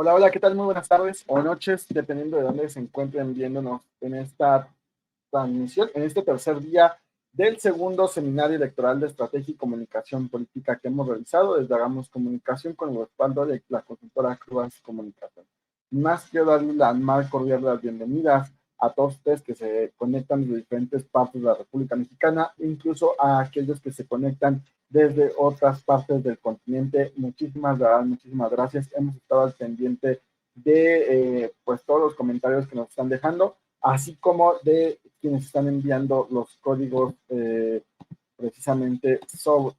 Hola, hola, ¿qué tal? Muy buenas tardes o noches, dependiendo de dónde se encuentren viéndonos en esta transmisión, en este tercer día del segundo seminario electoral de estrategia y comunicación política que hemos realizado desde Hagamos Comunicación con el respaldo de la consultora Cruz Comunicación. Más quiero darles la más cordial de las bienvenidas a todos ustedes que se conectan de diferentes partes de la República Mexicana, incluso a aquellos que se conectan desde otras partes del continente. Muchísimas gracias. Hemos estado al pendiente de pues todos los comentarios que nos están dejando, así como de quienes están enviando los códigos precisamente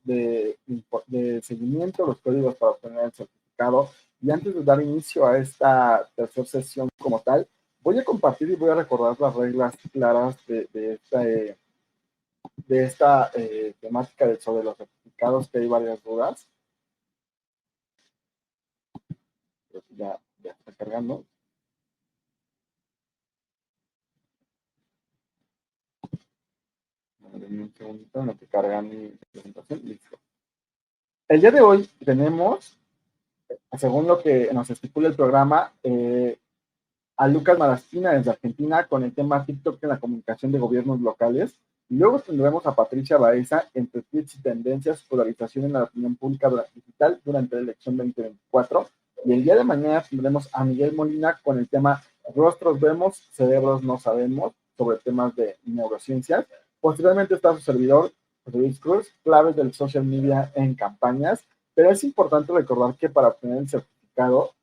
de seguimiento, los códigos para obtener el certificado. Y antes de dar inicio a esta tercera sesión como tal, voy a compartir y voy a recordar las reglas claras de esta temática sobre los certificados, que hay varias dudas. Ya está cargando. Un segundito en lo que carga mi presentación. Listo. El día de hoy tenemos, según lo que nos estipula el programa, a Lucas Maraspina desde Argentina con el tema TikTok en la comunicación de gobiernos locales. Y luego tendremos a Patricia Baeza entre tweets y tendencias, polarización en la opinión pública digital durante la elección 2024. Y el día de mañana tendremos a Miguel Molina con el tema Rostros vemos, cerebros no sabemos, sobre temas de neurociencias. Posteriormente está su servidor, José Luis Cruz, claves del social media en campañas. Pero es importante recordar que para obtener el certificado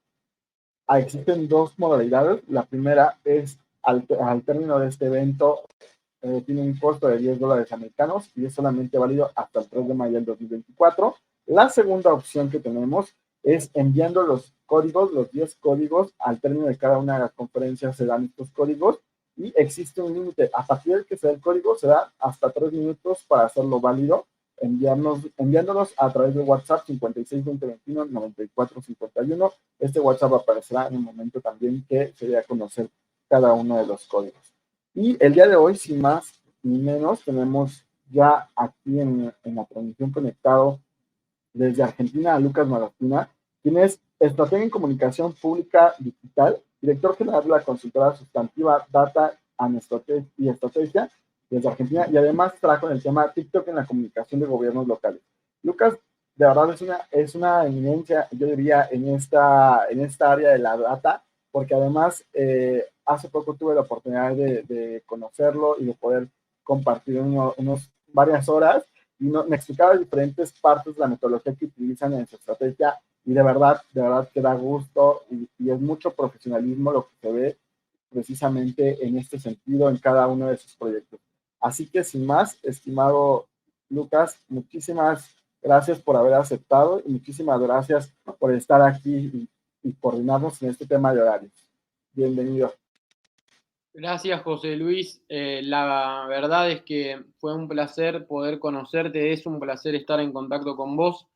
existen dos modalidades. La primera es al término de este evento, tiene un costo de $10 y es solamente válido hasta el 3 de mayo del 2024. La segunda opción que tenemos es enviando los códigos, los 10 códigos, al término de cada una de las conferencias se dan estos códigos y existe un límite. A partir del que se da el código, se da hasta 3 minutos para hacerlo válido, enviándolos a través de WhatsApp 56 20 21 94 51. Este WhatsApp aparecerá en el momento también que se dé a conocer cada uno de los códigos. Y el día de hoy, sin más ni menos, tenemos ya aquí en la transmisión conectado desde Argentina a Lucas Maraspina, quien es estratega en comunicación pública digital, director general de la consultora sustantiva Data y Estrategia desde Argentina, y además trabaja en el tema TikTok en la comunicación de gobiernos locales. Lucas, de verdad es una eminencia, yo diría, en esta área de la data, porque además hace poco tuve la oportunidad de conocerlo y de poder compartir varias horas y me explicaba diferentes partes de la metodología que utilizan en su estrategia y de verdad que da gusto y es mucho profesionalismo lo que se ve precisamente en este sentido en cada uno de sus proyectos. Así que sin más, estimado Lucas, muchísimas gracias por haber aceptado y muchísimas gracias por estar aquí y coordinarnos en este tema de horarios. Bienvenido. Gracias, José Luis. La verdad es que fue un placer poder conocerte, es un placer estar en contacto con vos.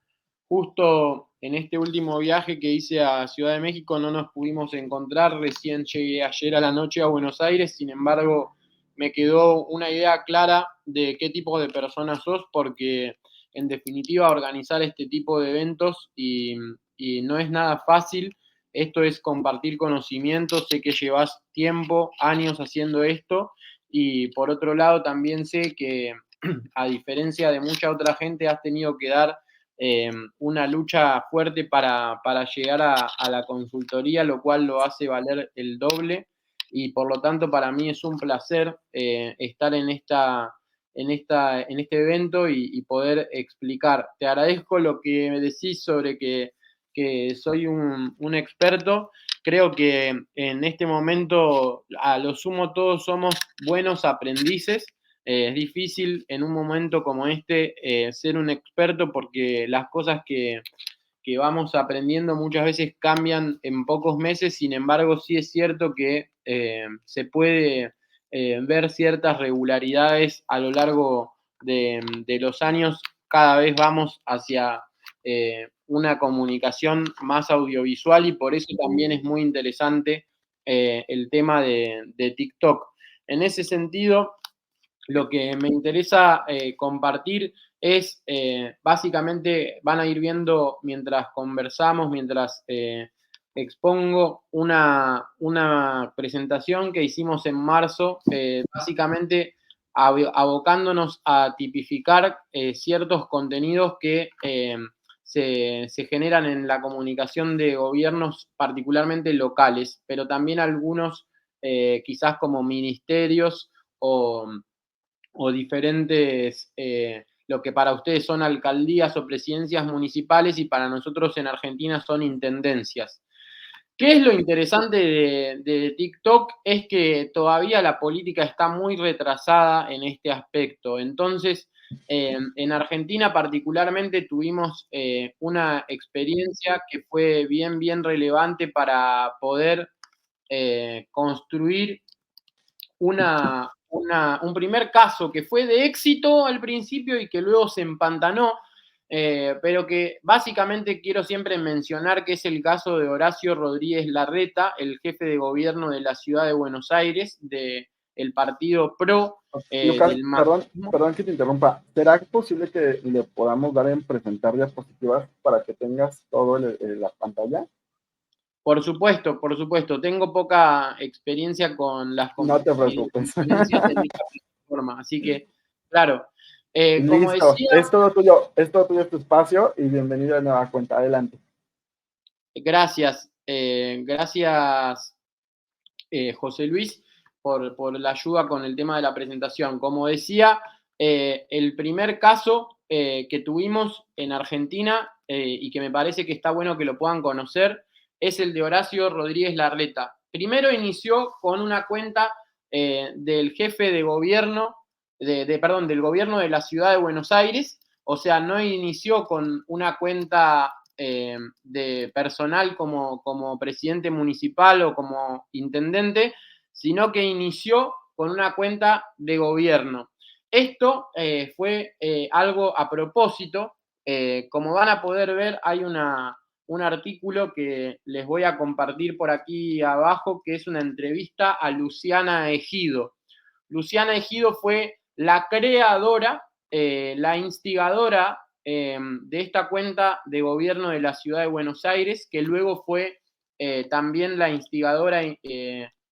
Justo en este último viaje que hice a Ciudad de México no nos pudimos encontrar, recién llegué ayer a la noche a Buenos Aires, sin embargo me quedó una idea clara de qué tipo de persona sos, porque en definitiva organizar este tipo de eventos y no es nada fácil. Esto es compartir conocimientos, sé que llevas tiempo, años haciendo esto y por otro lado también sé que a diferencia de mucha otra gente has tenido que dar una lucha fuerte para llegar a la consultoría, lo cual lo hace valer el doble y por lo tanto para mí es un placer estar en este evento y poder explicar. Te agradezco lo que me decís sobre que soy un experto. Creo que en este momento, a lo sumo, todos somos buenos aprendices. Es difícil en un momento como este ser un experto porque las cosas que vamos aprendiendo muchas veces cambian en pocos meses, sin embargo sí es cierto que se puede ver ciertas regularidades a lo largo de los años, cada vez vamos hacia una comunicación más audiovisual y por eso también es muy interesante el tema de TikTok. En ese sentido, lo que me interesa compartir es, básicamente, van a ir viendo mientras conversamos, mientras expongo una presentación que hicimos en marzo, básicamente abocándonos a tipificar ciertos contenidos que se generan en la comunicación de gobiernos particularmente locales, pero también algunos quizás como ministerios o diferentes, lo que para ustedes son alcaldías o presidencias municipales y para nosotros en Argentina son intendencias. ¿Qué es lo interesante de TikTok? Es que todavía la política está muy retrasada en este aspecto. Entonces, en Argentina particularmente tuvimos una experiencia que fue bien relevante para poder construir un primer caso que fue de éxito al principio y que luego se empantanó, pero que básicamente quiero siempre mencionar que es el caso de Horacio Rodríguez Larreta, el jefe de gobierno de la ciudad de Buenos Aires, del partido PRO, Lucas, del macrismo. perdón que te interrumpa. ¿Será posible que le podamos dar en presentar diapositivas para que tengas todo la pantalla? Por supuesto. Tengo poca experiencia con las No te preocupes. conferencias en esta plataforma, así que, claro. Como Listo, decía, es todo tuyo tu espacio y bienvenido de nueva cuenta. Adelante. gracias, gracias José Luis por la ayuda con el tema de la presentación. Como decía, el primer caso que tuvimos en Argentina y que me parece que está bueno que lo puedan conocer es el de Horacio Rodríguez Larreta. Primero inició con una cuenta del jefe de gobierno, perdón, del gobierno de la ciudad de Buenos Aires, o sea, no inició con una cuenta de personal como presidente municipal o como intendente, sino que inició con una cuenta de gobierno. Esto fue algo a propósito. Como van a poder ver, hay un artículo que les voy a compartir por aquí abajo, que es una entrevista a Luciana Ejido. Luciana Ejido fue la creadora, la instigadora de esta cuenta de gobierno de la ciudad de Buenos Aires, que luego fue también la instigadora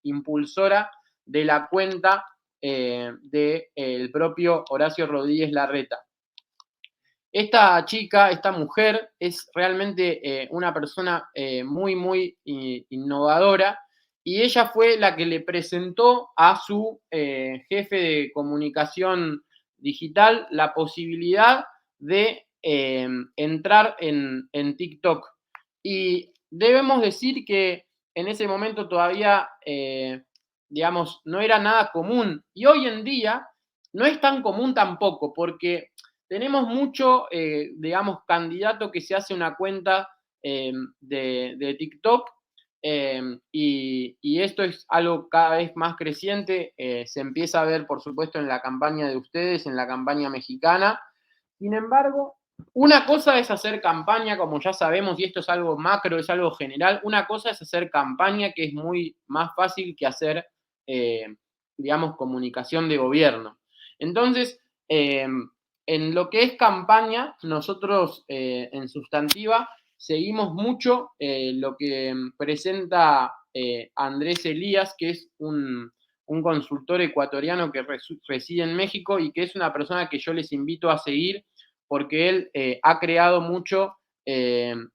impulsora de la cuenta del propio Horacio Rodríguez Larreta. Esta chica, esta mujer, es realmente una persona muy innovadora y ella fue la que le presentó a su jefe de comunicación digital la posibilidad de entrar en TikTok. Y debemos decir que en ese momento todavía, digamos, no era nada común. Y hoy en día no es tan común tampoco, porque tenemos mucho, digamos, candidato que se hace una cuenta de TikTok y esto es algo cada vez más creciente. Se empieza a ver, por supuesto, en la campaña de ustedes, en la campaña mexicana. Sin embargo, una cosa es hacer campaña, como ya sabemos, y esto es algo macro, es algo general. Una cosa es hacer campaña, que es muy más fácil que hacer, digamos, comunicación de gobierno. Entonces, en lo que es campaña, nosotros en Sustantiva seguimos mucho lo que presenta Andrés Elías, que es un consultor ecuatoriano que reside en México y que es una persona que yo les invito a seguir porque él ha creado mucho,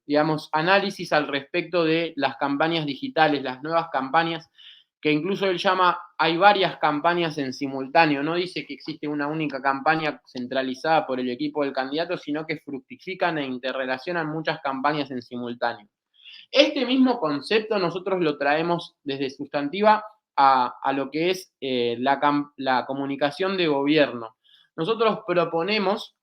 digamos, análisis al respecto de las campañas digitales, las nuevas campañas, que incluso él llama, hay varias campañas en simultáneo, no dice que existe una única campaña centralizada por el equipo del candidato, sino que fructifican e interrelacionan muchas campañas en simultáneo. Este mismo concepto nosotros lo traemos desde Sustantiva a lo que es la comunicación de gobierno. Nosotros proponemos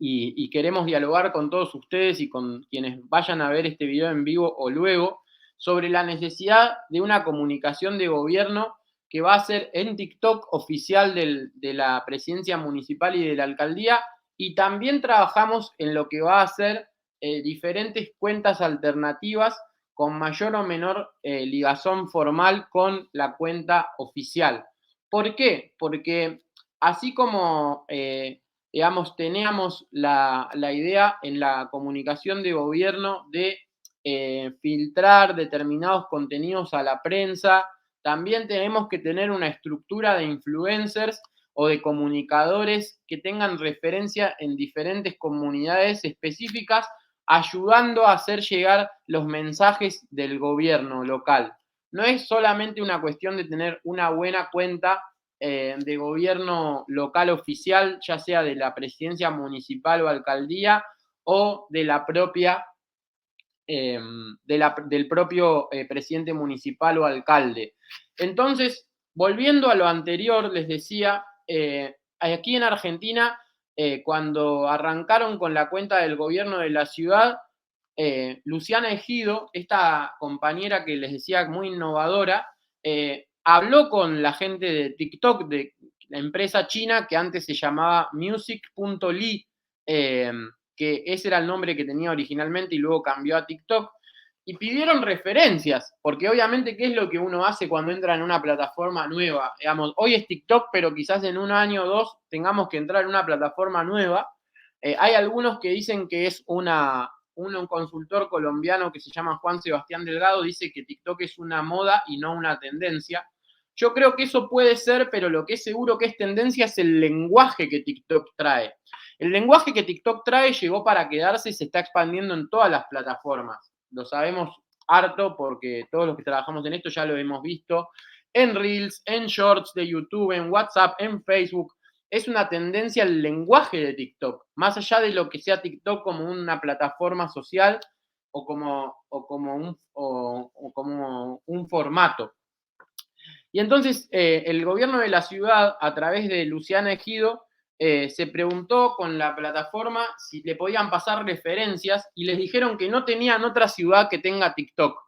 y queremos dialogar con todos ustedes y con quienes vayan a ver este video en vivo o luego sobre la necesidad de una comunicación de gobierno que va a ser en TikTok oficial de la presidencia municipal y de la alcaldía, y también trabajamos en lo que va a ser diferentes cuentas alternativas con mayor o menor ligazón formal con la cuenta oficial. ¿Por qué? Porque así como digamos, teníamos la idea en la comunicación de gobierno de filtrar determinados contenidos a la prensa. También tenemos que tener una estructura de influencers o de comunicadores que tengan referencia en diferentes comunidades específicas, ayudando a hacer llegar los mensajes del gobierno local. No es solamente una cuestión de tener una buena cuenta de gobierno local oficial, ya sea de la presidencia municipal o alcaldía o de la propia del propio presidente municipal o alcalde. Entonces, volviendo a lo anterior, les decía, aquí en Argentina, cuando arrancaron con la cuenta del gobierno de la ciudad, Luciana Ejido, esta compañera que les decía muy innovadora, habló con la gente de TikTok, de la empresa china que antes se llamaba Music.ly, que ese era el nombre que tenía originalmente y luego cambió a TikTok, y pidieron referencias, porque obviamente, ¿qué es lo que uno hace cuando entra en una plataforma nueva? Digamos, hoy es TikTok, pero quizás en un año o dos tengamos que entrar en una plataforma nueva. Hay algunos que dicen que es un consultor colombiano que se llama Juan Sebastián Delgado, dice que TikTok es una moda y no una tendencia. Yo creo que eso puede ser, pero lo que es seguro que es tendencia es el lenguaje que TikTok trae. El lenguaje que TikTok trae llegó para quedarse y se está expandiendo en todas las plataformas. Lo sabemos harto porque todos los que trabajamos en esto ya lo hemos visto en Reels, en Shorts de YouTube, en WhatsApp, en Facebook. Es una tendencia el lenguaje de TikTok, más allá de lo que sea TikTok como una plataforma social o como un formato. Y entonces el gobierno de la ciudad, a través de Luciana Ejido, se preguntó con la plataforma si le podían pasar referencias y les dijeron que no tenían otra ciudad que tenga TikTok.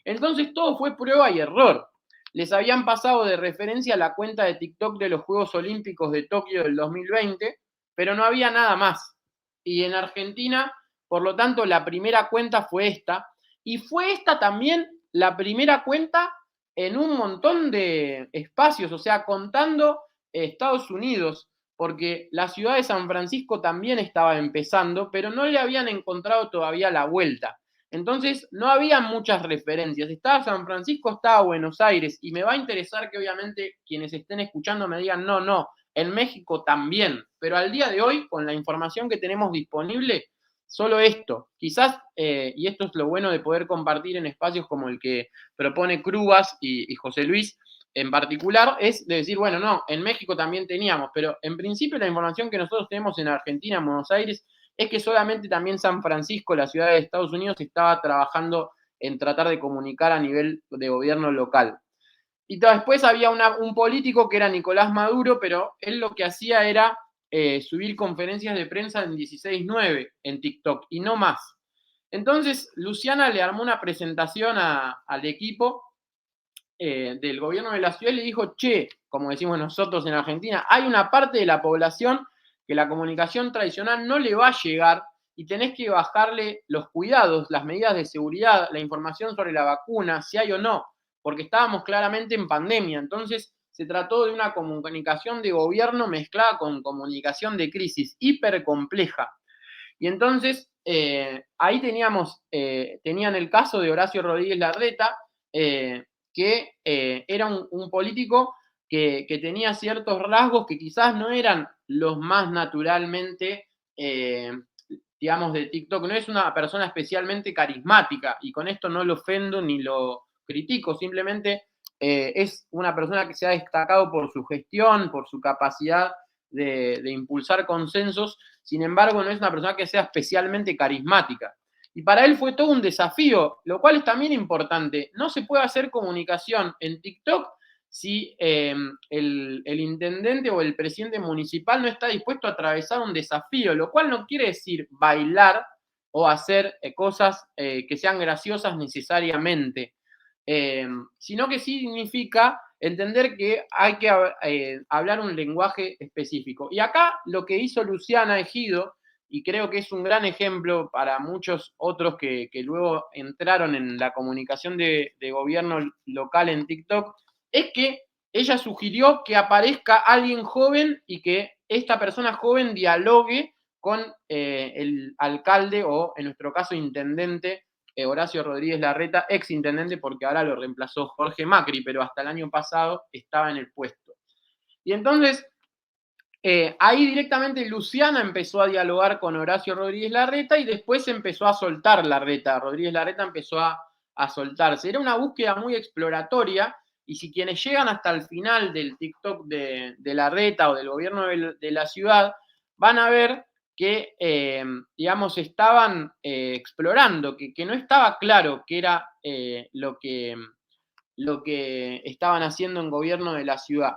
Entonces todo fue prueba y error. Les habían pasado de referencia la cuenta de TikTok de los Juegos Olímpicos de Tokio del 2020, pero no había nada más. Y en Argentina, por lo tanto, la primera cuenta fue esta. Y fue esta también la primera cuenta en un montón de espacios, o sea, contando Estados Unidos, porque la ciudad de San Francisco también estaba empezando, pero no le habían encontrado todavía la vuelta. Entonces, no había muchas referencias. Estaba San Francisco, estaba Buenos Aires, y me va a interesar que obviamente quienes estén escuchando me digan, no, en México también, pero al día de hoy, con la información que tenemos disponible, solo esto. Quizás, y esto es lo bueno de poder compartir en espacios como el que propone Crubas y José Luis en particular, es de decir, bueno, no, en México también teníamos, pero en principio la información que nosotros tenemos en Argentina, en Buenos Aires, es que solamente también San Francisco, la ciudad de Estados Unidos, estaba trabajando en tratar de comunicar a nivel de gobierno local. Y después había un político que era Nicolás Maduro, pero él lo que hacía era subir conferencias de prensa en 16:9 en TikTok y no más. Entonces, Luciana le armó una presentación al equipo del gobierno de la ciudad y le dijo, che, como decimos nosotros en Argentina, hay una parte de la población que la comunicación tradicional no le va a llegar y tenés que bajarle los cuidados, las medidas de seguridad, la información sobre la vacuna, si hay o no, porque estábamos claramente en pandemia. Entonces, se trató de una comunicación de gobierno mezclada con comunicación de crisis, hiper compleja. Y entonces, ahí tenían el caso de Horacio Rodríguez Larreta, que era un político que tenía ciertos rasgos que quizás no eran los más naturalmente, digamos, de TikTok. No es una persona especialmente carismática, y con esto no lo ofendo ni lo critico, simplemente es una persona que se ha destacado por su gestión, por su capacidad de impulsar consensos. Sin embargo, no es una persona que sea especialmente carismática. Y para él fue todo un desafío, lo cual es también importante. No se puede hacer comunicación en TikTok si el intendente o el presidente municipal no está dispuesto a atravesar un desafío, lo cual no quiere decir bailar o hacer cosas que sean graciosas necesariamente, sino que significa entender que hay que hablar un lenguaje específico. Y acá lo que hizo Luciana Ejido, y creo que es un gran ejemplo para muchos otros que luego entraron en la comunicación de gobierno local en TikTok, es que ella sugirió que aparezca alguien joven y que esta persona joven dialogue con el alcalde o, en nuestro caso, intendente Horacio Rodríguez Larreta, ex intendente, porque ahora lo reemplazó Jorge Macri, pero hasta el año pasado estaba en el puesto. Y entonces, ahí directamente Luciana empezó a dialogar con Horacio Rodríguez Larreta y después empezó a soltar Larreta. Rodríguez Larreta empezó a soltarse. Era una búsqueda muy exploratoria y si quienes llegan hasta el final del TikTok de Larreta o del gobierno de la ciudad van a ver que, digamos, estaban explorando, que no estaba claro qué era lo que estaban haciendo en gobierno de la ciudad.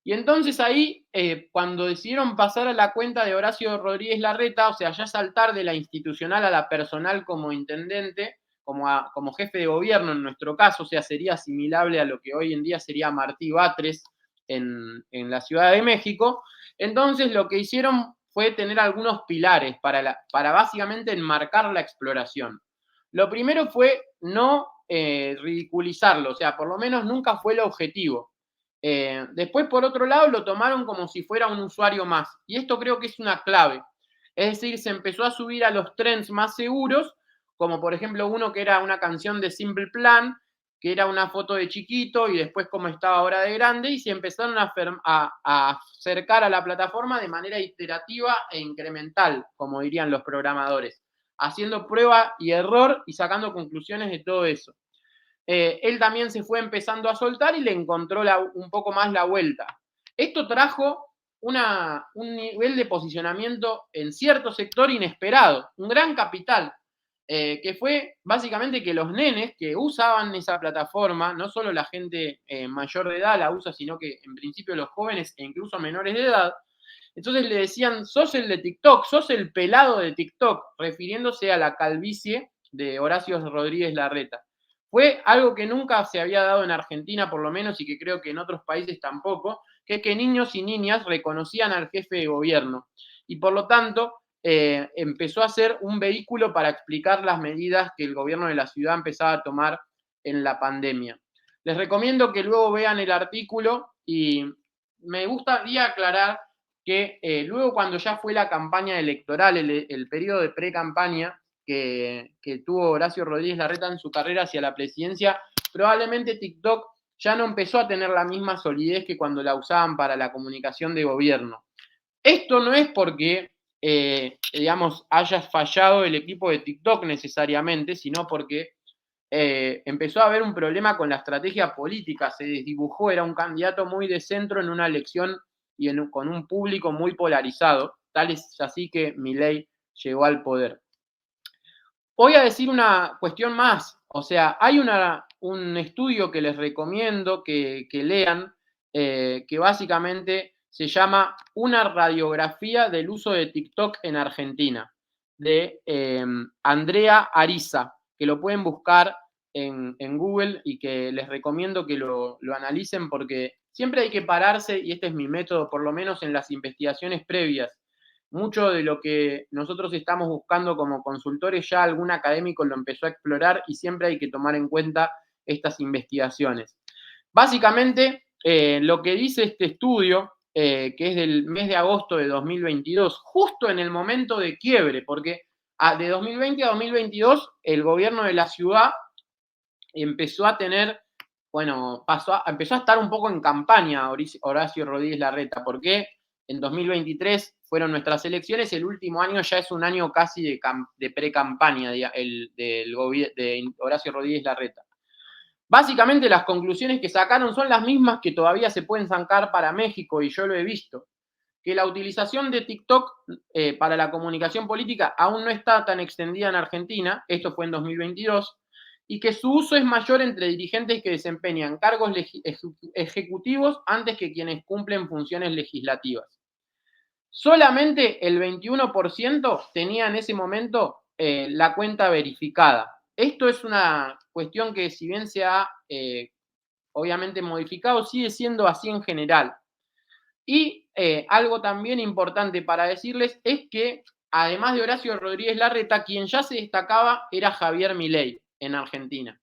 Y entonces ahí, cuando decidieron pasar a la cuenta de Horacio Rodríguez Larreta, o sea, ya saltar de la institucional a la personal como intendente, como jefe de gobierno en nuestro caso, o sea, sería asimilable a lo que hoy en día sería Martí Batres en la Ciudad de México. Entonces lo que hicieron fue tener algunos pilares para básicamente enmarcar la exploración. Lo primero fue no ridiculizarlo, o sea, por lo menos nunca fue el objetivo. Después, por otro lado, lo tomaron como si fuera un usuario más. Y esto creo que es una clave. Es decir, se empezó a subir a los trends más seguros, como por ejemplo uno que era una canción de Simple Plan, que era una foto de chiquito y después como estaba ahora de grande, y se empezaron a acercar a la plataforma de manera iterativa e incremental, como dirían los programadores, haciendo prueba y error y sacando conclusiones de todo eso. Él también se fue empezando a soltar y le encontró un poco más la vuelta. Esto trajo un nivel de posicionamiento en cierto sector inesperado, un gran capital, que fue básicamente que los nenes que usaban esa plataforma, no solo la gente mayor de edad la usa, sino que en principio los jóvenes e incluso menores de edad, entonces le decían, sos el de TikTok, sos el pelado de TikTok, refiriéndose a la calvicie de Horacio Rodríguez Larreta. Fue algo que nunca se había dado en Argentina, por lo menos, y que creo que en otros países tampoco, que es que niños y niñas reconocían al jefe de gobierno. Y por lo tanto, empezó a ser un vehículo para explicar las medidas que el gobierno de la ciudad empezaba a tomar en la pandemia. Les recomiendo que luego vean el artículo y me gustaría aclarar que luego cuando ya fue la campaña electoral, el periodo de pre-campaña, que tuvo Horacio Rodríguez Larreta en su carrera hacia la presidencia, probablemente TikTok ya no empezó a tener la misma solidez que cuando la usaban para la comunicación de gobierno. Esto no es porque, digamos, haya fallado el equipo de TikTok necesariamente, sino porque empezó a haber un problema con la estrategia política, se desdibujó, era un candidato muy de centro en una elección y con un público muy polarizado, tal es así que Milei llegó al poder. Voy a decir una cuestión más, o sea, hay un estudio que les recomiendo que lean, que básicamente se llama Una radiografía del uso de TikTok en Argentina, de Andrea Ariza, que lo pueden buscar en Google y que les recomiendo que lo analicen porque siempre hay que pararse, y este es mi método, por lo menos en las investigaciones previas. Mucho de lo que nosotros estamos buscando como consultores ya algún académico lo empezó a explorar y siempre hay que tomar en cuenta estas investigaciones. Básicamente, lo que dice este estudio, que es del mes de agosto de 2022, justo en el momento de quiebre, porque de 2020 a 2022 el gobierno de la ciudad empezó a tener, bueno, empezó a estar un poco en campaña Horacio Rodríguez Larreta, porque en 2023 fueron nuestras elecciones, el último año ya es un año casi de pre-campaña de Horacio Rodríguez Larreta. Básicamente las conclusiones que sacaron son las mismas que todavía se pueden sacar para México, y yo lo he visto, que la utilización de TikTok para la comunicación política aún no está tan extendida en Argentina, esto fue en 2022, y que su uso es mayor entre dirigentes que desempeñan cargos ejecutivos antes que quienes cumplen funciones legislativas. Solamente el 21% tenía en ese momento la cuenta verificada. Esto es una cuestión que, si bien se ha obviamente modificado, sigue siendo así en general. Y algo también importante para decirles es que, además de Horacio Rodríguez Larreta, quien ya se destacaba era Javier Milei en Argentina.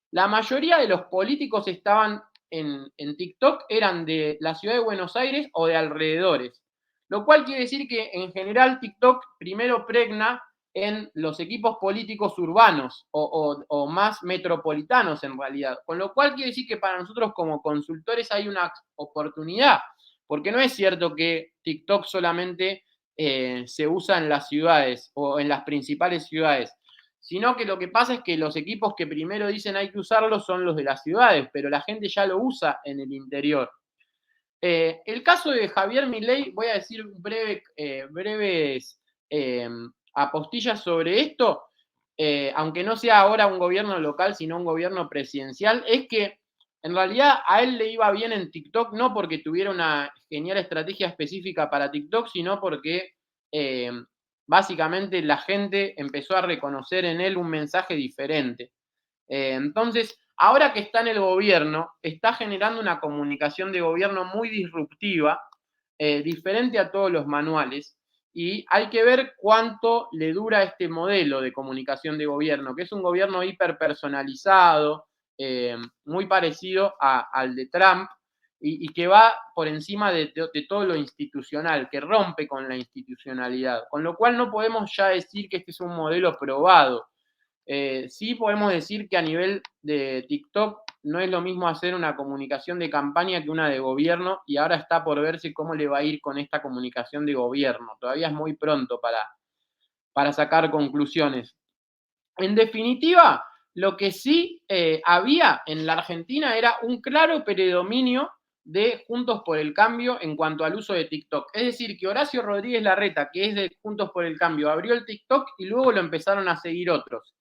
La mayoría de los políticos estaban en TikTok, eran de la ciudad de Buenos Aires o de alrededores, lo cual quiere decir que en general TikTok primero pregna en los equipos políticos urbanos o más metropolitanos en realidad. Con lo cual quiere decir que para nosotros como consultores hay una oportunidad, porque no es cierto que TikTok solamente se usa en las ciudades o en las principales ciudades, sino que lo que pasa es que los equipos que primero dicen hay que usarlo son los de las ciudades, pero la gente ya lo usa en el interior. El caso de Javier Milei, voy a decir breves apostillas sobre esto, aunque no sea ahora un gobierno local, sino un gobierno presidencial, es que en realidad a él le iba bien en TikTok, no porque tuviera una genial estrategia específica para TikTok, sino porque básicamente la gente empezó a reconocer en él un mensaje diferente. Entonces, ahora que está en el gobierno, está generando una comunicación de gobierno muy disruptiva, diferente a todos los manuales, y hay que ver cuánto le dura este modelo de comunicación de gobierno, que es un gobierno hiperpersonalizado, muy parecido al de Trump, y que va por encima de todo lo institucional, que rompe con la institucionalidad. Con lo cual no podemos ya decir que este es un modelo probado. Sí podemos decir que a nivel de TikTok no es lo mismo hacer una comunicación de campaña que una de gobierno, y ahora está por verse cómo le va a ir con esta comunicación de gobierno. Todavía es muy pronto para sacar conclusiones. En definitiva, lo que sí había en la Argentina era un claro predominio de Juntos por el Cambio en cuanto al uso de TikTok. Es decir, que Horacio Rodríguez Larreta, que es de Juntos por el Cambio, abrió el TikTok y luego lo empezaron a seguir otros.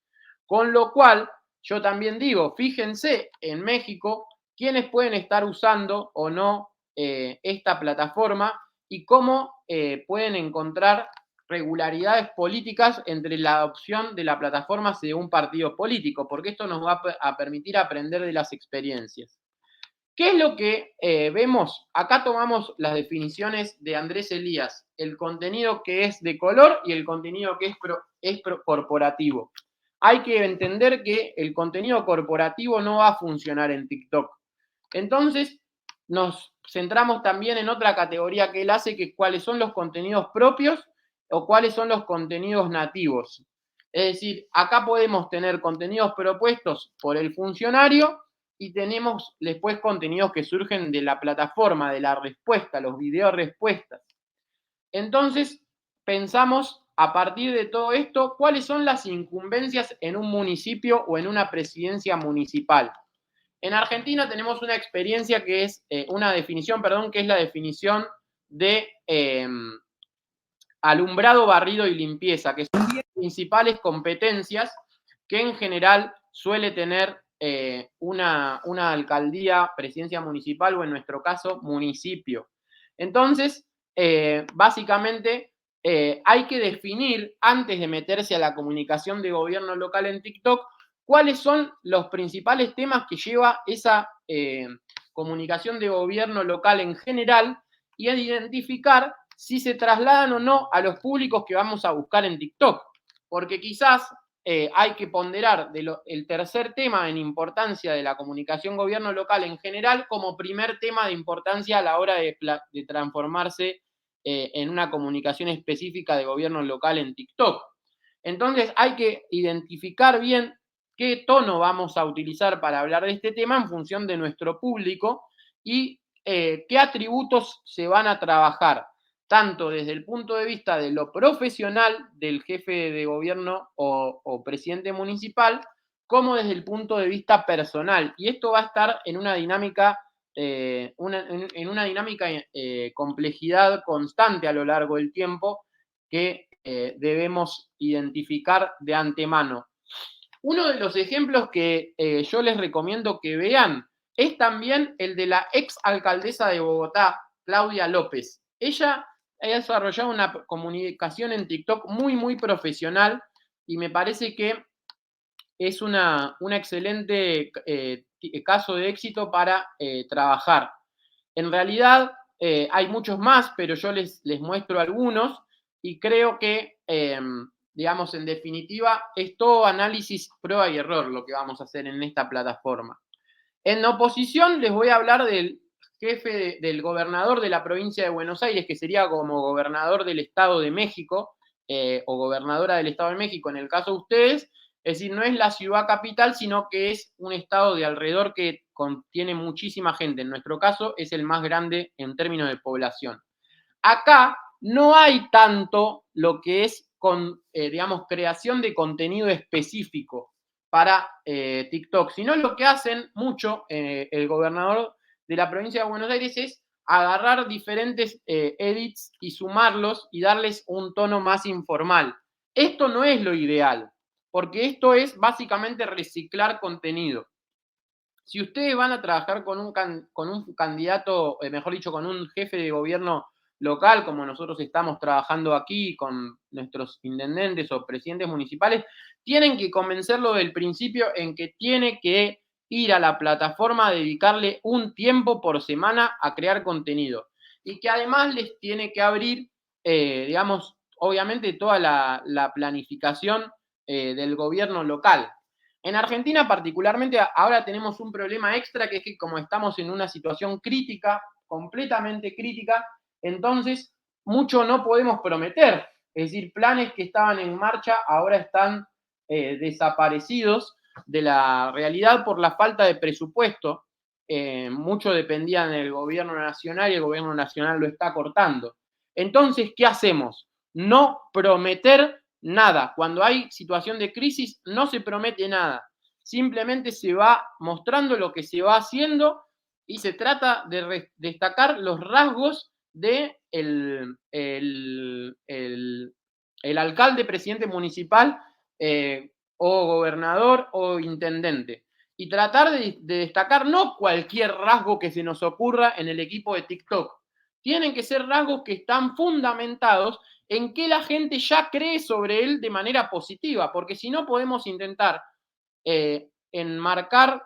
Con lo cual, yo también digo, fíjense en México quiénes pueden estar usando o no esta plataforma y cómo pueden encontrar regularidades políticas entre la adopción de la plataforma de un partido político, porque esto nos va a permitir aprender de las experiencias. ¿Qué es lo que vemos? Acá tomamos las definiciones de Andrés Elías, el contenido que es de color y el contenido que es corporativo. Hay que entender que el contenido corporativo no va a funcionar en TikTok. Entonces, nos centramos también en otra categoría que él hace, que es cuáles son los contenidos propios o cuáles son los contenidos nativos. Es decir, acá podemos tener contenidos propuestos por el funcionario y tenemos después contenidos que surgen de la plataforma, de la respuesta, los videos respuestas. Entonces, pensamos a partir de todo esto, cuáles son las incumbencias en un municipio o en una presidencia municipal. En Argentina tenemos una experiencia que es, una definición, perdón, que es la definición de alumbrado, barrido y limpieza, que son 10 principales competencias que en general suele tener una alcaldía, presidencia municipal o en nuestro caso municipio. Entonces, básicamente hay que definir antes de meterse a la comunicación de gobierno local en TikTok cuáles son los principales temas que lleva esa comunicación de gobierno local en general y identificar si se trasladan o no a los públicos que vamos a buscar en TikTok. Porque quizás hay que ponderar el tercer tema en importancia de la comunicación gobierno local en general como primer tema de importancia a la hora de transformarse en una comunicación específica de gobierno local en TikTok. Entonces hay que identificar bien qué tono vamos a utilizar para hablar de este tema en función de nuestro público y qué atributos se van a trabajar, tanto desde el punto de vista de lo profesional del jefe de gobierno o presidente municipal, como desde el punto de vista personal. Y esto va a estar en una dinámica, complejidad constante a lo largo del tiempo que debemos identificar de antemano. Uno de los ejemplos que yo les recomiendo que vean es también el de la ex alcaldesa de Bogotá, Claudia López. Ella ha desarrollado una comunicación en TikTok muy, muy profesional y me parece que es una excelente caso de éxito para trabajar. En realidad hay muchos más, pero yo les muestro algunos y creo que, digamos, en definitiva, es todo análisis, prueba y error lo que vamos a hacer en esta plataforma. En oposición les voy a hablar del jefe del gobernador de la provincia de Buenos Aires, que sería como gobernador del Estado de México, o gobernadora del Estado de México, en el caso de ustedes, es decir, no es la ciudad capital, sino que es un estado de alrededor que contiene muchísima gente. En nuestro caso es el más grande en términos de población. Acá no hay tanto lo que es digamos, creación de contenido específico para TikTok, sino lo que hacen mucho el gobernador de la provincia de Buenos Aires es agarrar diferentes edits y sumarlos y darles un tono más informal. Esto no es lo ideal, porque esto es básicamente reciclar contenido. Si ustedes van a trabajar con un candidato, mejor dicho, con un jefe de gobierno local, como nosotros estamos trabajando aquí con nuestros intendentes o presidentes municipales, tienen que convencerlo del principio en que tiene que ir a la plataforma, dedicarle un tiempo por semana a crear contenido. Y que además les tiene que abrir, digamos, obviamente toda la planificación del gobierno local. En Argentina particularmente ahora tenemos un problema extra que es que como estamos en una situación crítica, completamente crítica, entonces mucho no podemos prometer. Es decir, planes que estaban en marcha ahora están desaparecidos de la realidad por la falta de presupuesto. Mucho dependía del gobierno nacional y el gobierno nacional lo está cortando. Entonces, ¿qué hacemos? No prometer nada. Cuando hay situación de crisis, no se promete nada. Simplemente se va mostrando lo que se va haciendo y se trata de destacar los rasgos de el alcalde, presidente municipal o gobernador o intendente. Y tratar de destacar no cualquier rasgo que se nos ocurra en el equipo de TikTok. Tienen que ser rasgos que están fundamentados en que la gente ya cree sobre él de manera positiva, porque si no podemos intentar enmarcar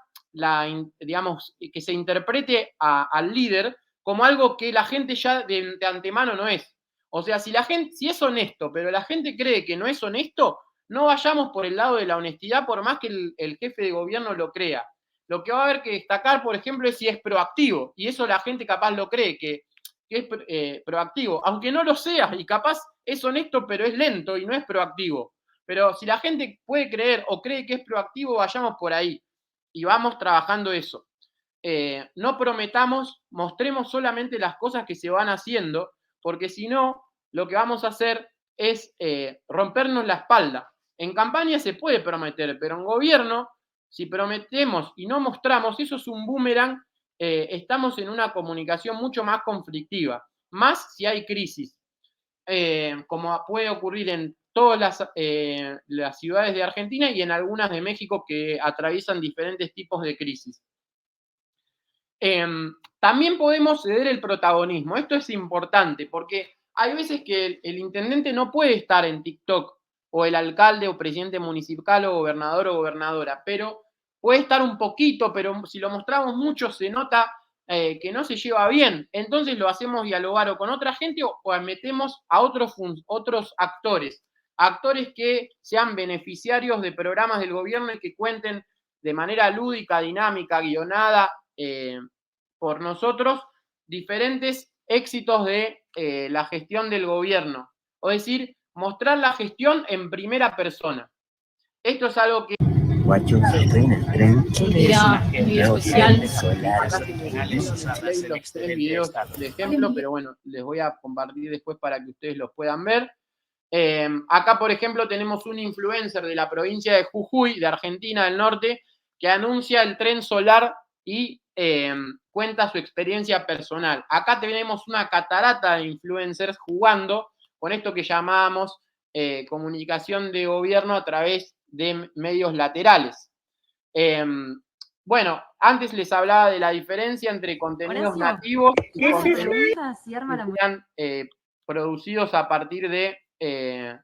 digamos, que se interprete al líder como algo que la gente ya de antemano no es. O sea, si es honesto, pero la gente cree que no es honesto, no vayamos por el lado de la honestidad, por más que el jefe de gobierno lo crea. Lo que va a haber que destacar, por ejemplo, es si es proactivo, y eso la gente capaz lo cree, que es proactivo, aunque no lo sea, y capaz es honesto, pero es lento y no es proactivo. Pero si la gente puede creer o cree que es proactivo, vayamos por ahí y vamos trabajando eso. No prometamos, mostremos solamente las cosas que se van haciendo, porque si no, lo que vamos a hacer es rompernos la espalda. En campaña se puede prometer, pero en gobierno, si prometemos y no mostramos, eso es un boomerang, estamos en una comunicación mucho más conflictiva, más si hay crisis. Como puede ocurrir en todas las ciudades de Argentina y en algunas de México que atraviesan diferentes tipos de crisis. También podemos ceder el protagonismo. Esto es importante porque hay veces que el intendente no puede estar en TikTok o el alcalde o presidente municipal o gobernador o gobernadora, pero puede estar un poquito, pero si lo mostramos mucho se nota que no se lleva bien. Entonces lo hacemos dialogar o con otra gente o metemos a otros actores que sean beneficiarios de programas del gobierno y que cuenten de manera lúdica, dinámica, guionada, por nosotros, diferentes éxitos de la gestión del gobierno. O decir, mostrar la gestión en primera persona. Esto es algo que... Guachos, estoy en el tren. Un día muy especial. Los 3 videos de ejemplo, pero bueno, les voy a compartir después para que ustedes los puedan ver. Acá, por ejemplo, tenemos un influencer de la provincia de Jujuy, de Argentina del Norte, que anuncia el tren solar y cuenta su experiencia personal. Acá tenemos una catarata de influencers jugando con esto que llamábamos comunicación de gobierno a través de medios laterales. Bueno, antes les hablaba de la diferencia entre contenidos nativos y contenidos que sean producidos a partir de,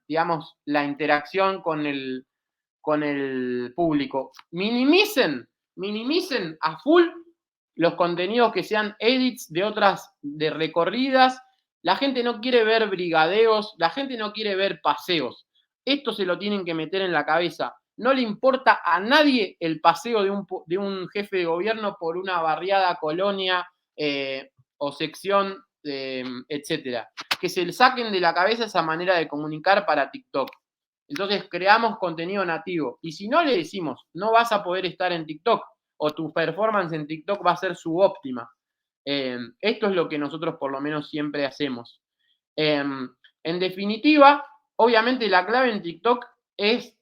digamos, la interacción con el público. Minimicen a full los contenidos que sean edits de recorridas. La gente no quiere ver brigadeos, la gente no quiere ver paseos. Esto se lo tienen que meter en la cabeza. No le importa a nadie el paseo de un jefe de gobierno por una barriada, colonia o sección etcétera. Que se le saquen de la cabeza esa manera de comunicar para TikTok. Entonces creamos contenido nativo. Y si no le decimos, no vas a poder estar en TikTok, o tu performance en TikTok va a ser subóptima. Esto es lo que nosotros por lo menos siempre hacemos. En definitiva, obviamente la clave en TikTok es,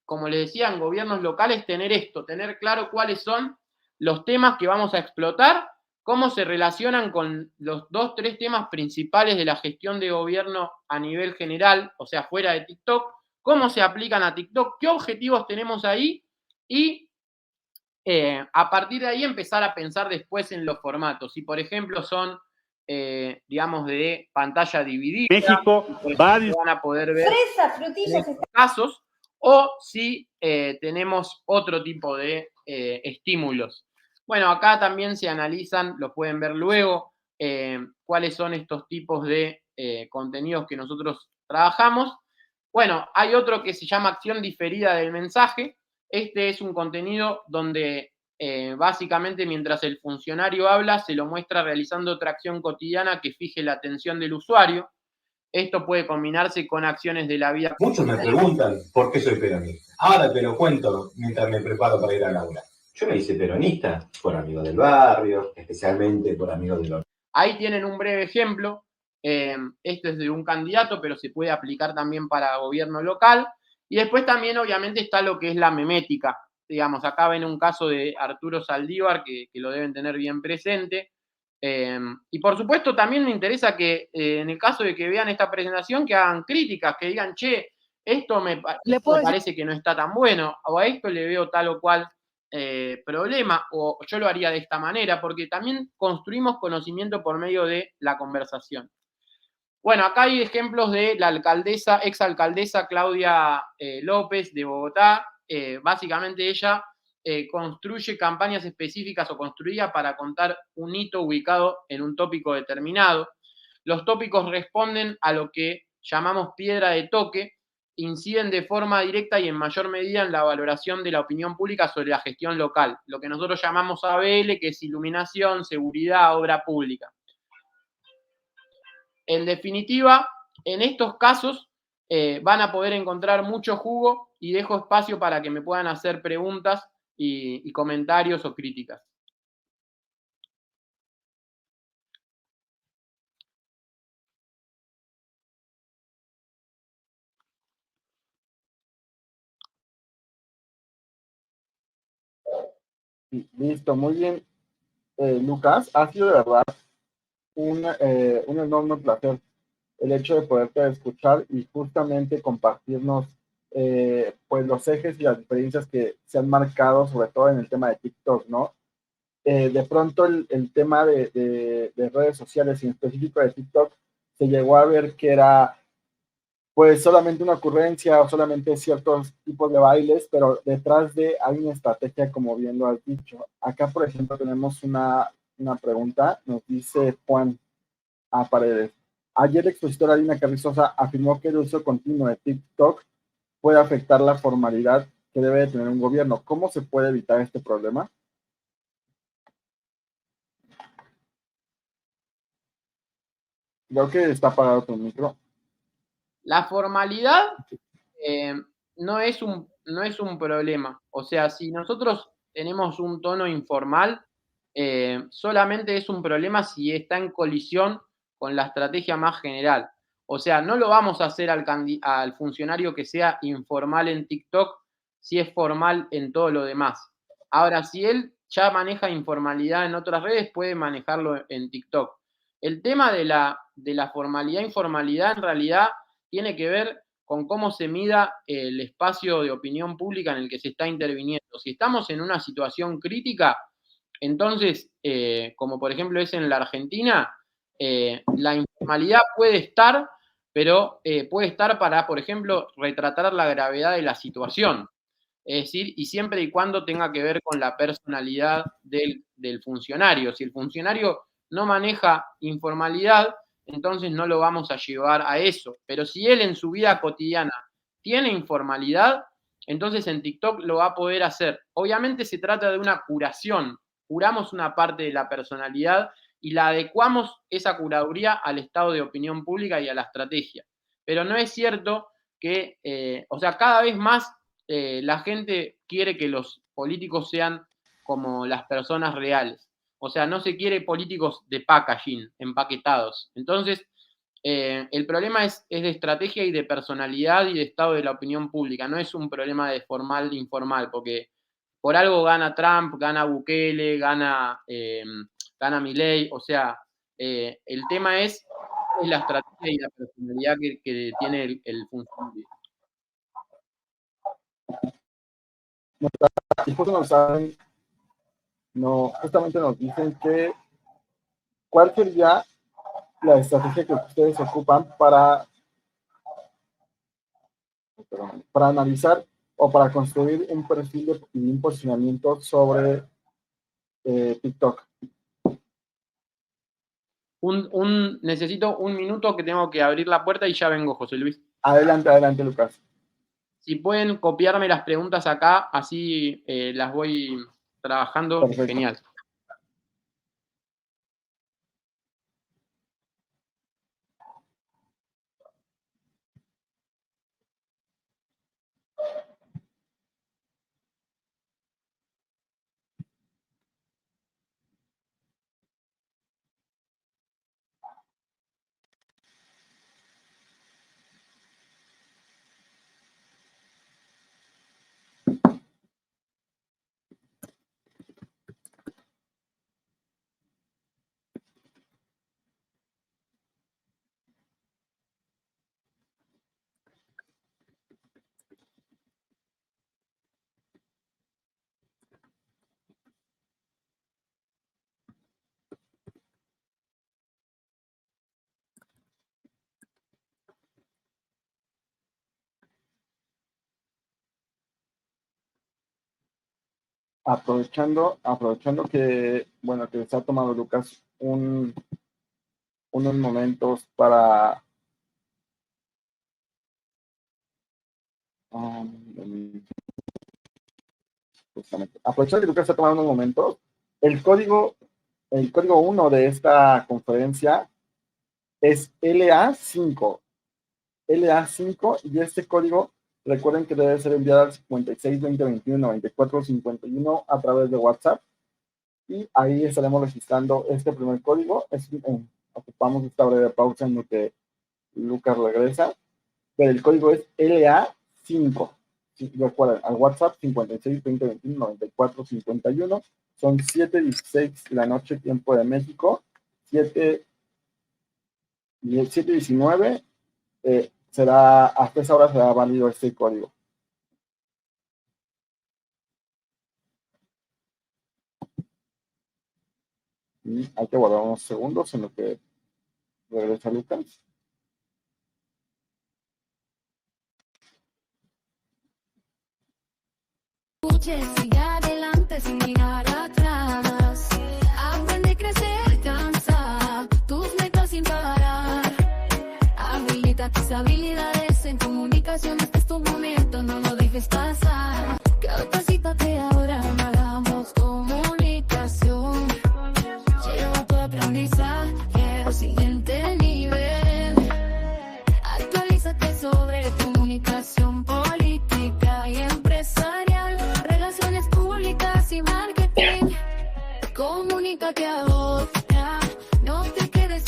como les decía, en gobiernos locales, tener claro cuáles son los temas que vamos a explotar, cómo se relacionan con los 2, 3 temas principales de la gestión de gobierno a nivel general, o sea, fuera de TikTok, cómo se aplican a TikTok, qué objetivos tenemos ahí y a partir de ahí empezar a pensar después en los formatos. Si, por ejemplo, son, digamos, de pantalla dividida, México van a poder ver en estos casos, o si tenemos otro tipo de estímulos. Bueno, acá también se analizan, lo pueden ver luego, cuáles son estos tipos de contenidos que nosotros trabajamos. Bueno, hay otro que se llama acción diferida del mensaje. Este es un contenido donde básicamente mientras el funcionario habla se lo muestra realizando otra acción cotidiana que fije la atención del usuario. Esto puede combinarse con acciones de la vida. Muchos me preguntan por qué soy peronista. Ahora te lo cuento mientras me preparo para ir al aula. Yo me hice peronista por amigos del barrio, especialmente por amigos del... Ahí tienen un breve ejemplo. Este es de un candidato, pero se puede aplicar también para gobierno local. Y después también, obviamente, está lo que es la memética. Digamos, acá ven un caso de Arturo Saldívar, que lo deben tener bien presente. Y por supuesto, también me interesa que en el caso de que vean esta presentación, que hagan críticas, que digan, che, esto me parece que no está tan bueno, o a esto le veo tal o cual problema, o yo lo haría de esta manera, porque también construimos conocimiento por medio de la conversación. Bueno, acá hay ejemplos de la alcaldesa, exalcaldesa Claudia López de Bogotá. Básicamente ella construye campañas específicas o construía para contar un hito ubicado en un tópico determinado. Los tópicos responden a lo que llamamos piedra de toque, inciden de forma directa y en mayor medida en la valoración de la opinión pública sobre la gestión local, lo que nosotros llamamos ABL, que es iluminación, seguridad, obra pública. En definitiva, en estos casos van a poder encontrar mucho jugo y dejo espacio para que me puedan hacer preguntas y comentarios o críticas. Listo, muy bien. Lucas, ha sido de verdad un enorme placer el hecho de poderte escuchar y justamente compartirnos pues los ejes y las diferencias que se han marcado, sobre todo en el tema de TikTok, ¿no? De pronto el tema de redes sociales y en específico de TikTok se llegó a ver que era pues solamente una ocurrencia o solamente ciertos tipos de bailes, pero detrás de hay una estrategia, como bien lo has dicho. Acá, por ejemplo, tenemos una pregunta, nos dice Juan A. Paredes. Ayer la expositora Dina Carrizosa afirmó que el uso continuo de TikTok puede afectar la formalidad que debe de tener un gobierno. ¿Cómo se puede evitar este problema? Creo que está apagado tu micro. La formalidad no es un problema. O sea, si nosotros tenemos un tono informal, solamente es un problema si está en colisión con la estrategia más general. O sea, no lo vamos a hacer al funcionario que sea informal en TikTok si es formal en todo lo demás. Ahora, si él ya maneja informalidad en otras redes, puede manejarlo en TikTok. El tema de la formalidad e informalidad en realidad tiene que ver con cómo se mida el espacio de opinión pública en el que se está interviniendo. Si estamos en una situación crítica, entonces, como por ejemplo es en la Argentina, la informalidad puede estar, pero puede estar para, por ejemplo, retratar la gravedad de la situación. Es decir, y siempre y cuando tenga que ver con la personalidad del funcionario. Si el funcionario no maneja informalidad, entonces no lo vamos a llevar a eso. Pero si él en su vida cotidiana tiene informalidad, entonces en TikTok lo va a poder hacer. Obviamente se trata de una curación. Curamos una parte de la personalidad y la adecuamos esa curaduría al estado de opinión pública y a la estrategia. Pero no es cierto que, o sea, cada vez más la gente quiere que los políticos sean como las personas reales. O sea, no se quiere políticos de packaging, empaquetados. Entonces, el problema es de estrategia y de personalidad y de estado de la opinión pública. No es un problema de formal, informal, porque por algo gana Trump, gana Bukele, gana Milei. O sea, el tema es la estrategia y la personalidad que tiene el funcionario. Y justo nos saben, no, justamente nos dicen que cuál sería la estrategia que ustedes ocupan para analizar o para construir un perfil y un posicionamiento sobre TikTok. Necesito un minuto que tengo que abrir la puerta y ya vengo, José Luis. Adelante, Lucas. Si pueden copiarme las preguntas acá, así las voy trabajando. Perfecto. Genial. Aprovechando que, bueno, que está tomando Lucas unos momentos para justamente, aprovechando que Lucas está tomando unos momentos, el código 1 de esta conferencia es LA5. LA5, y este código, recuerden que debe ser enviado al 56 20 21 94 51 a través de WhatsApp, y ahí estaremos registrando este primer código. Ocupamos esta breve pausa en lo que Lucas regresa, pero el código es LA5. Recuerden, al WhatsApp 56 20 21 94 51, son 7:16 de la noche, tiempo de México, 7:19, hasta esa hora será válido este código. Y hay que guardar unos segundos en lo que regresa Lucas. Sigue adelante sin mirar atrás. Aprende a crecer, alcanza tus metas sin parar. Habilita tus habilidades en comunicación. Este es tu momento, no lo dejes pasar. Capacítate ahora, hagamos comunicación. Lleva tu aprendizaje al siguiente nivel. Actualízate sobre comunicación política y empresarial, relaciones públicas y marketing. Comunícate ahora, no te quedes.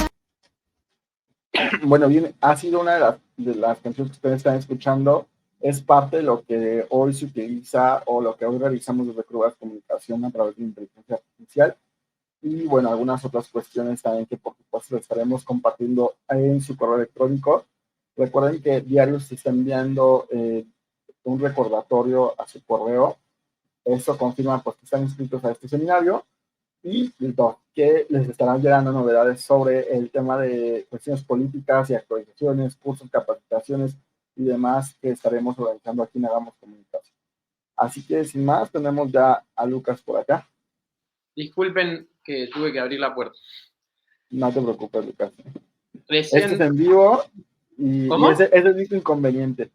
Bueno, bien, ha sido una de las canciones que ustedes están escuchando, es parte de lo que hoy se utiliza o lo que hoy realizamos desde Crubas Comunicación a través de inteligencia artificial, y bueno, algunas otras cuestiones también que por supuesto les estaremos compartiendo en su correo electrónico. Recuerden que diario se está enviando un recordatorio a su correo. Eso confirma pues, que están inscritos a este seminario, y que les estarán llegando novedades sobre el tema de cuestiones políticas y actualizaciones, cursos, capacitaciones y demás que estaremos organizando aquí en Hagamos Comunicación. Así que sin más, tenemos ya a Lucas por acá. Disculpen que tuve que abrir la puerta. No te preocupes, Lucas. Recién... Este es en vivo y ese es el único inconveniente.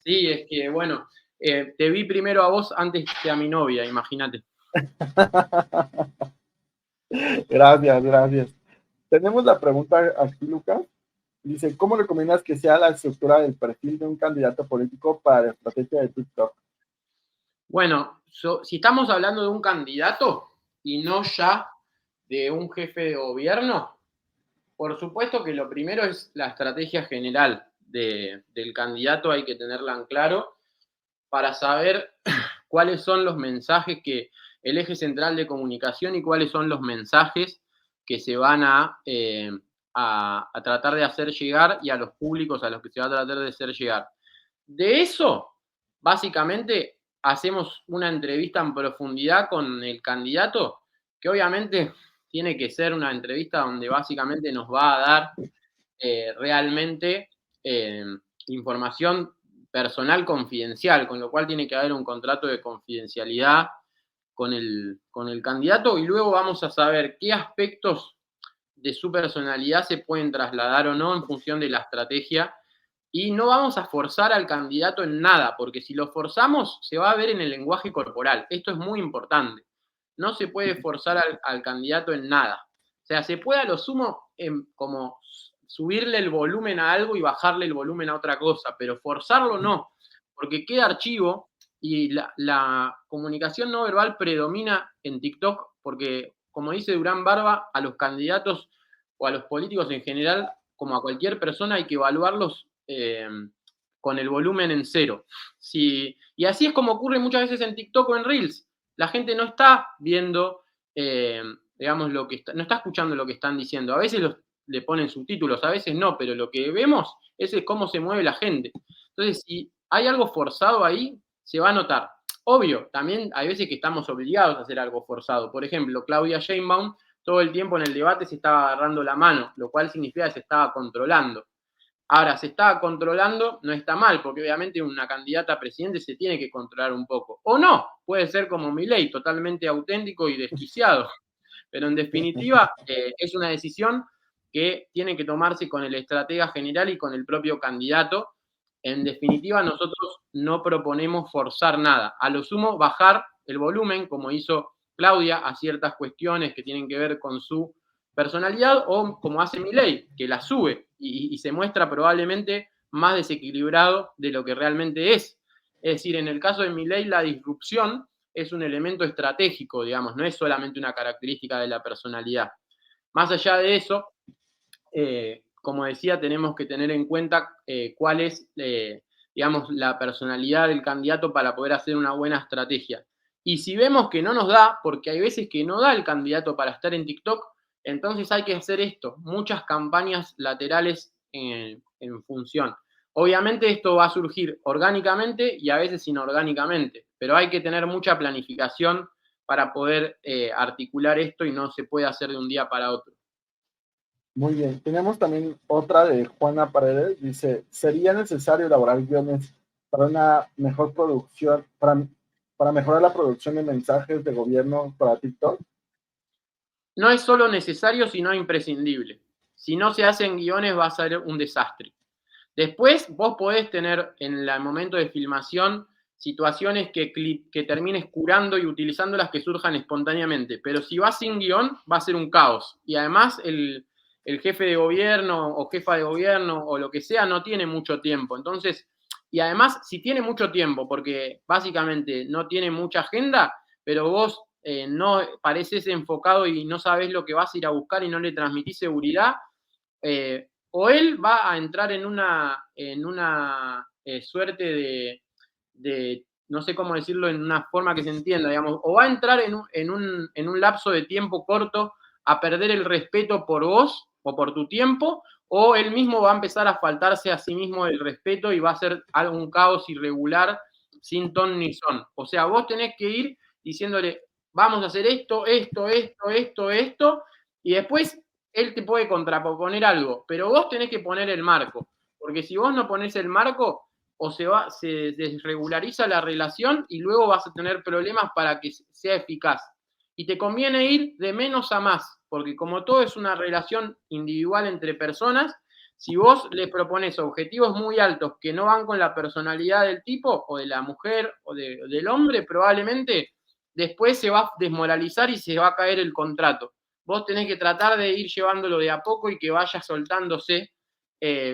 Sí, es que bueno, te vi primero a vos antes que a mi novia, imagínate. Gracias, gracias. Tenemos la pregunta aquí, Lucas. Dice, ¿cómo recomiendas que sea la estructura del perfil de un candidato político para la estrategia de TikTok? Bueno, si estamos hablando de un candidato y no ya de un jefe de gobierno, por supuesto que lo primero es la estrategia general del candidato, hay que tenerla en claro para saber cuáles son los mensajes que el eje central de comunicación y cuáles son los mensajes que se van a tratar de hacer llegar y a los públicos a los que se va a tratar de hacer llegar. De eso, básicamente, hacemos una entrevista en profundidad con el candidato, que obviamente tiene que ser una entrevista donde básicamente nos va a dar realmente información personal confidencial, con lo cual tiene que haber un contrato de confidencialidad con el candidato y luego vamos a saber qué aspectos de su personalidad se pueden trasladar o no en función de la estrategia y no vamos a forzar al candidato en nada, porque si lo forzamos se va a ver en el lenguaje corporal. Esto es muy importante. No se puede forzar al candidato en nada. O sea, se puede a lo sumo como subirle el volumen a algo y bajarle el volumen a otra cosa, pero forzarlo no, porque queda archivo y la comunicación no verbal predomina en TikTok porque, como dice Durán Barba, a los candidatos o a los políticos en general, como a cualquier persona, hay que evaluarlos con el volumen en cero. Y así es como ocurre muchas veces en TikTok o en Reels. La gente no está viendo, digamos, no está escuchando lo que están diciendo. A veces le ponen subtítulos, a veces no, pero lo que vemos es cómo se mueve la gente. Entonces, si hay algo forzado ahí, se va a notar. Obvio, también hay veces que estamos obligados a hacer algo forzado. Por ejemplo, Claudia Sheinbaum todo el tiempo en el debate se estaba agarrando la mano, lo cual significa que se estaba controlando. Ahora, se estaba controlando, no está mal, porque obviamente una candidata a presidente se tiene que controlar un poco. O no, puede ser como Milei, totalmente auténtico y desquiciado. Pero en definitiva, es una decisión que tiene que tomarse con el estratega general y con el propio candidato. En definitiva, nosotros no proponemos forzar nada. A lo sumo, bajar el volumen, como hizo Claudia, a ciertas cuestiones que tienen que ver con su personalidad, o como hace Milei, que la sube y se muestra probablemente más desequilibrado de lo que realmente es. Es decir, en el caso de Milei, la disrupción es un elemento estratégico, digamos, no es solamente una característica de la personalidad. Más allá de eso, como decía, tenemos que tener en cuenta cuál es, digamos, la personalidad del candidato para poder hacer una buena estrategia. Y si vemos que no nos da, porque hay veces que no da el candidato para estar en TikTok, entonces hay que hacer esto, muchas campañas laterales en función. Obviamente esto va a surgir orgánicamente y a veces inorgánicamente, pero hay que tener mucha planificación para poder articular esto y no se puede hacer de un día para otro. Muy bien. Tenemos también otra de Juana Paredes. Dice, ¿sería necesario elaborar guiones para una mejor producción, para mejorar la producción de mensajes de gobierno para TikTok? No es solo necesario, sino imprescindible. Si no se hacen guiones va a ser un desastre. Después vos podés tener en el momento de filmación situaciones que termines curando y utilizando las que surjan espontáneamente, pero si vas sin guión va a ser un caos. Y además el jefe de gobierno o jefa de gobierno o lo que sea no tiene mucho tiempo. Entonces, y además si tiene mucho tiempo, porque básicamente no tiene mucha agenda, pero vos no pareces enfocado y no sabés lo que vas a ir a buscar y no le transmitís seguridad, o él va a entrar en una suerte de, no sé cómo decirlo, en una forma que se entienda, digamos, o va a entrar en un lapso de tiempo corto a perder el respeto por vos o por tu tiempo, o él mismo va a empezar a faltarse a sí mismo el respeto y va a ser un caos irregular sin ton ni son. O sea, vos tenés que ir diciéndole, vamos a hacer esto, y después él te puede contraponer algo, pero vos tenés que poner el marco, porque si vos no ponés el marco, o se desregulariza la relación y luego vas a tener problemas para que sea eficaz. Y te conviene ir de menos a más, porque como todo es una relación individual entre personas, si vos le propones objetivos muy altos que no van con la personalidad del tipo, o de la mujer, o del hombre, probablemente después se va a desmoralizar y se va a caer el contrato. vos tenés que tratar de ir llevándolo de a poco y que vaya soltándose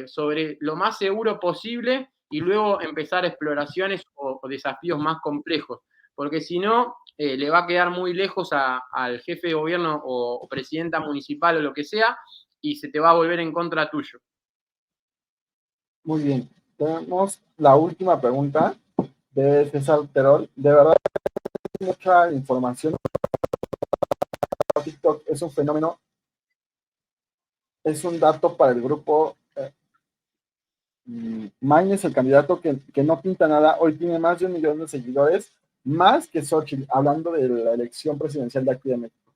sobre lo más seguro posible y luego empezar exploraciones o desafíos más complejos, porque si no, le va a quedar muy lejos al jefe de gobierno o presidenta municipal o lo que sea, y se te va a volver en contra tuyo. Muy bien. Tenemos la última pregunta de César Terol. De verdad, mucha información. TikTok es un fenómeno, es un dato para el grupo. Maines, el candidato que no pinta nada, hoy tiene más de 1 millón de seguidores, más que Xochitl, hablando de la elección presidencial de aquí de México.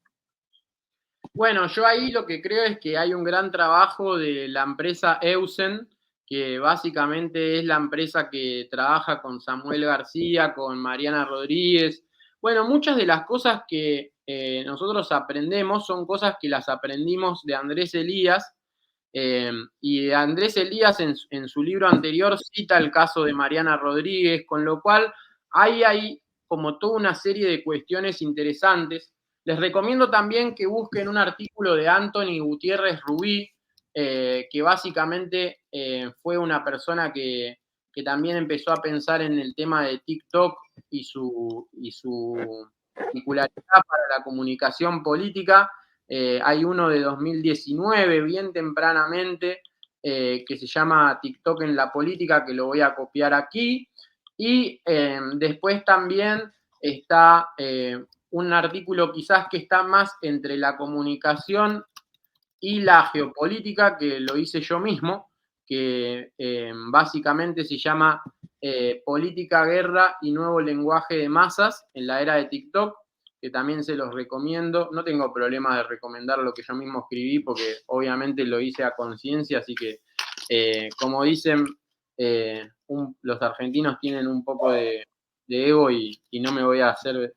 Bueno, yo ahí lo que creo es que hay un gran trabajo de la empresa Eusen, que básicamente es la empresa que trabaja con Samuel García, con Mariana Rodríguez. Bueno, muchas de las cosas que nosotros aprendemos son cosas que las aprendimos de Andrés Elías, y Andrés Elías en su libro anterior cita el caso de Mariana Rodríguez, con lo cual ahí hay como toda una serie de cuestiones interesantes. Les recomiendo también que busquen un artículo de Anthony Gutiérrez Rubí, que básicamente fue una persona que también empezó a pensar en el tema de TikTok y su particularidad para la comunicación política. Hay uno de 2019, bien tempranamente, que se llama TikTok en la política, que lo voy a copiar aquí. Y después también está un artículo quizás que está más entre la comunicación y la geopolítica, que lo hice yo mismo, que básicamente se llama Política, Guerra y Nuevo Lenguaje de Masas en la era de TikTok, que también se los recomiendo. No tengo problema de recomendar lo que yo mismo escribí, porque obviamente lo hice a conciencia, así que, como dicen, los argentinos tienen un poco de ego y no me voy a hacer,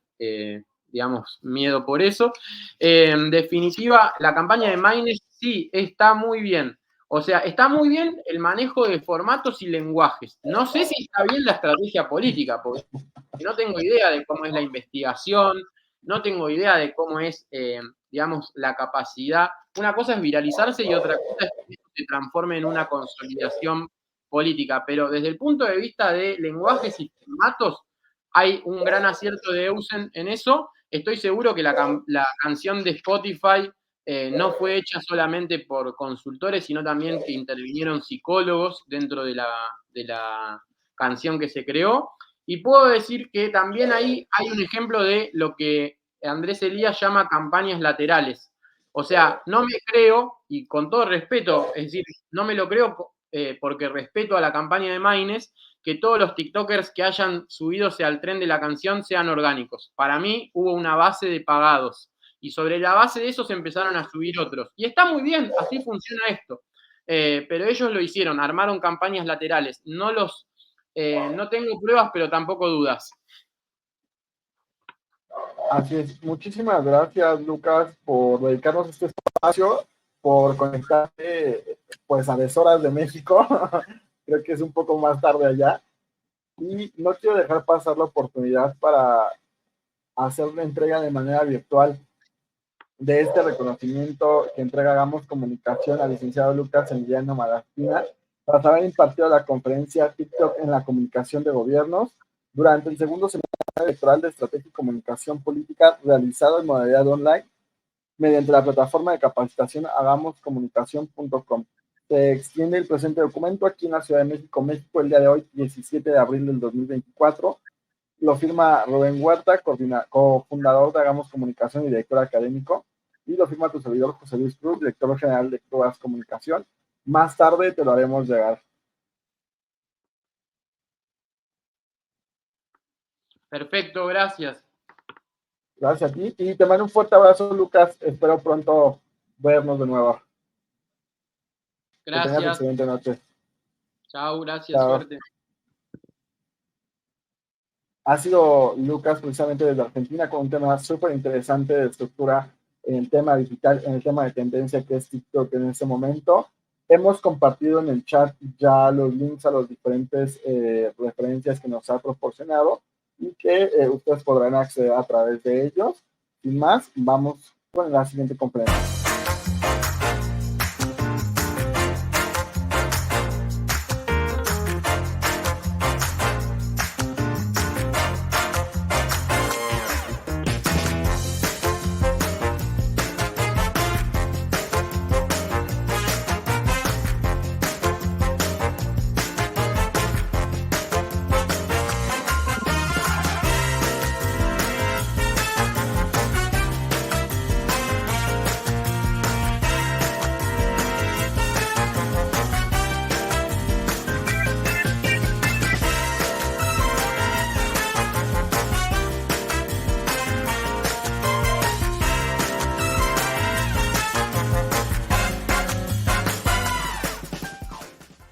digamos, miedo por eso. En definitiva, la campaña de Maines sí está muy bien. O sea, está muy bien el manejo de formatos y lenguajes. No sé si está bien la estrategia política, porque no tengo idea de cómo es la investigación, no tengo idea de cómo es, digamos, la capacidad. Una cosa es viralizarse y otra cosa es que esto se transforme en una consolidación política. Pero desde el punto de vista de lenguajes y formatos, hay un gran acierto de Eusen en eso. Estoy seguro que la canción de Spotify no fue hecha solamente por consultores, sino también que intervinieron psicólogos dentro de la canción que se creó. Y puedo decir que también ahí hay un ejemplo de lo que Andrés Elías llama campañas laterales. O sea, no me creo, y con todo respeto, es decir, no me lo creo porque respeto a la campaña de Maines, que todos los TikTokers que hayan subidose al tren de la canción sean orgánicos. Para mí hubo una base de pagados. Y sobre la base de eso se empezaron a subir otros. Y está muy bien, así funciona esto. Pero ellos lo hicieron, armaron campañas laterales. No tengo pruebas, pero tampoco dudas. Así es. Muchísimas gracias, Lucas, por dedicarnos este espacio, por conectarte pues a deshoras de México. Creo que es un poco más tarde allá. Y no quiero dejar pasar la oportunidad para hacer la entrega de manera virtual de este reconocimiento que entrega Hagamos Comunicación al licenciado Lucas Emiliano Malaspina, tras haber impartido la conferencia TikTok en la comunicación de gobiernos durante el segundo semestre electoral de Estrategia y Comunicación Política, realizado en modalidad online mediante la plataforma de capacitación hagamoscomunicación.com. Se extiende el presente documento aquí en la Ciudad de México, México, el día de hoy, 17 de abril del 2024. Lo firma Rubén Huerta, cofundador de Hagamos Comunicación y director académico, y lo firma tu servidor José Luis Cruz, director general de Hagamos Comunicación. Más tarde te lo haremos llegar. Perfecto, gracias. Gracias a ti y te mando un fuerte abrazo, Lucas. Espero pronto vernos de nuevo. Gracias. Que tengas excelente noche. Chao, gracias, Chao. suerte. Ha sido Lucas precisamente desde Argentina con un tema súper interesante de estructura en el tema digital, en el tema de tendencia que es TikTok en este momento. Hemos compartido en el chat ya los links a las diferentes referencias que nos ha proporcionado y que ustedes podrán acceder a través de ellos. Sin más, vamos con la siguiente conferencia.